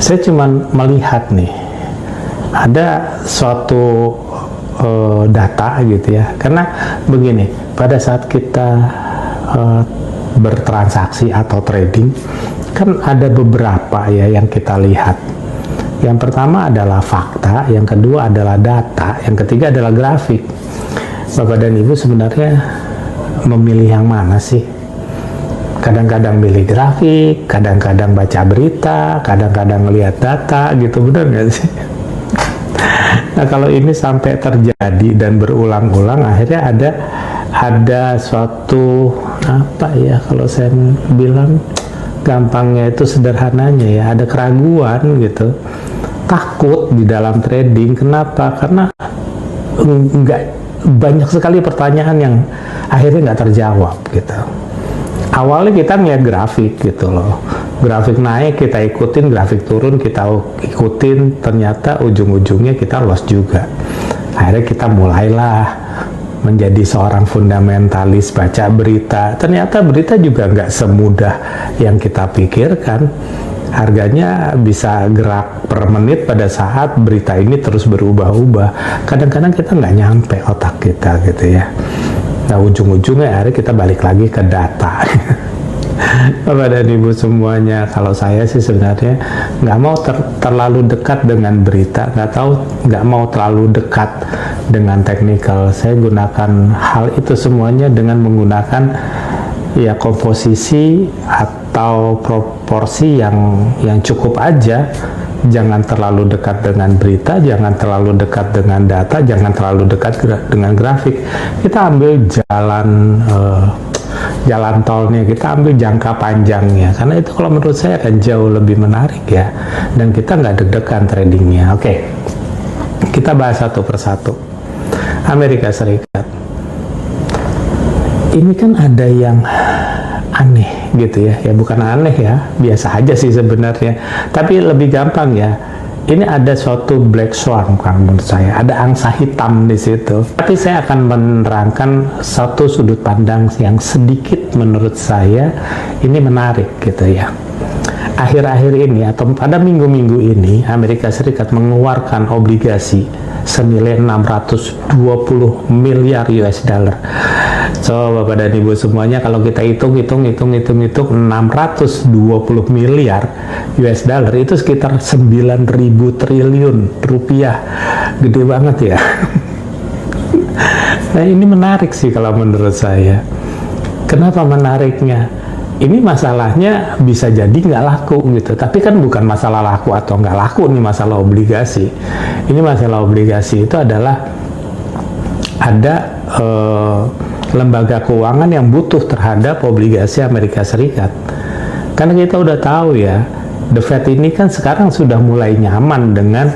Saya cuma melihat nih, ada suatu data gitu ya. Karena begini, pada saat kita bertransaksi atau trading, kan ada beberapa ya yang kita lihat. Yang pertama adalah fakta, yang kedua adalah data, yang ketiga adalah grafik. Bapak dan Ibu sebenarnya memilih yang mana sih? Kadang-kadang milih grafik, kadang-kadang baca berita, kadang-kadang lihat data gitu, benar nggak sih? Nah, kalau ini sampai terjadi dan berulang-ulang, akhirnya ada suatu apa ya, kalau saya bilang gampangnya itu sederhananya ya, ada keraguan gitu, takut di dalam trading. Kenapa? Karena nggak, banyak sekali pertanyaan yang akhirnya nggak terjawab gitu. Awalnya kita ngeliat grafik gitu loh, grafik naik kita ikutin, grafik turun kita ikutin, ternyata ujung-ujungnya kita loss juga. Akhirnya kita mulailah menjadi seorang fundamentalis, baca berita. Ternyata berita juga nggak semudah yang kita pikirkan. Harganya bisa gerak per menit pada saat berita ini terus berubah-ubah. Kadang-kadang kita nggak nyampe otak kita gitu ya. Nah, ujung-ujungnya akhirnya kita balik lagi ke data. Bapak dan Ibu semuanya, kalau saya sih sebenarnya nggak mau terlalu dekat dengan berita, nggak mau terlalu dekat dengan teknikal. Saya gunakan hal itu semuanya dengan menggunakan ya komposisi atau proporsi yang cukup aja. Jangan terlalu dekat dengan berita, jangan terlalu dekat dengan data, jangan terlalu dekat dengan grafik. Kita ambil jalan tolnya, kita ambil jangka panjangnya, karena itu kalau menurut saya akan jauh lebih menarik ya, dan kita nggak deg-degan tradingnya. Oke, kita bahas satu persatu. Amerika Serikat ini kan ada yang aneh gitu ya, bukan aneh ya, biasa aja sih sebenarnya, tapi lebih gampang ya. Ini ada suatu black swan menurut saya, ada angsa hitam di situ. Tapi saya akan menerangkan satu sudut pandang yang sedikit menurut saya ini menarik gitu ya. Akhir-akhir ini atau pada minggu-minggu ini Amerika Serikat mengeluarkan obligasi senilai 620 miliar US dollar. So, Bapak dan Ibu semuanya, kalau kita hitung 620 miliar US dollar itu sekitar 9.000 triliun rupiah. Gede banget ya. Nah, ini menarik sih kalau menurut saya. Kenapa menariknya? Ini masalahnya bisa jadi nggak laku gitu, tapi kan bukan masalah laku atau nggak laku, nih masalah obligasi. Ini masalah obligasi itu adalah ada lembaga keuangan yang butuh terhadap obligasi Amerika Serikat. Karena kita udah tahu ya, The Fed ini kan sekarang sudah mulai nyaman dengan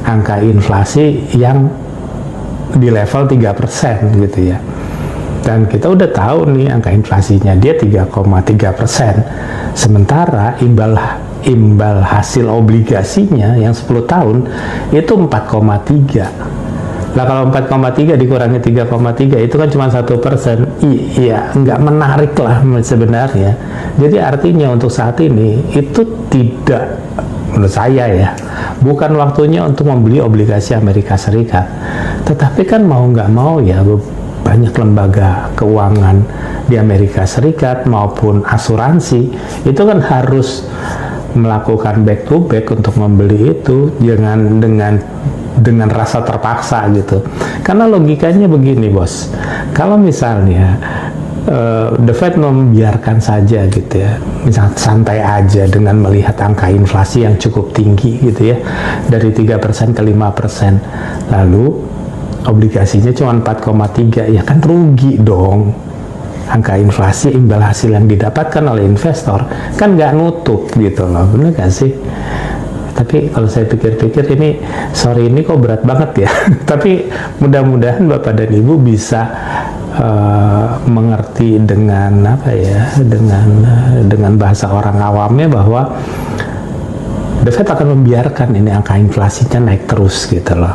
angka inflasi yang di level 3% gitu ya. Dan kita udah tahu nih angka inflasinya dia 3,3%. Sementara imbal hasil obligasinya yang 10 tahun itu 4,3. Lah kalau 4,3 dikurangi 3,3 itu kan cuma 1%. Iya, nggak menarik lah sebenarnya. Jadi artinya untuk saat ini itu tidak, menurut saya ya, bukan waktunya untuk membeli obligasi Amerika Serikat. Tetapi kan mau nggak mau ya, banyak lembaga keuangan di Amerika Serikat maupun asuransi itu kan harus melakukan back to back untuk membeli itu, jangan dengan rasa terpaksa gitu. Karena logikanya begini bos, kalau misalnya The Fed membiarkan saja gitu ya, misal santai aja dengan melihat angka inflasi yang cukup tinggi gitu ya, dari 3% ke 5%, lalu obligasinya cuma 4,3, ya kan rugi dong. Angka inflasi imbal hasil yang didapatkan oleh investor kan nggak nutup gitu loh, bener gak sih? Tapi kalau saya pikir-pikir ini kok berat banget ya. Tapi mudah-mudahan Bapak dan Ibu bisa mengerti dengan apa ya, dengan bahasa orang awamnya bahwa The Fed akan membiarkan ini angka inflasinya naik terus gitu loh.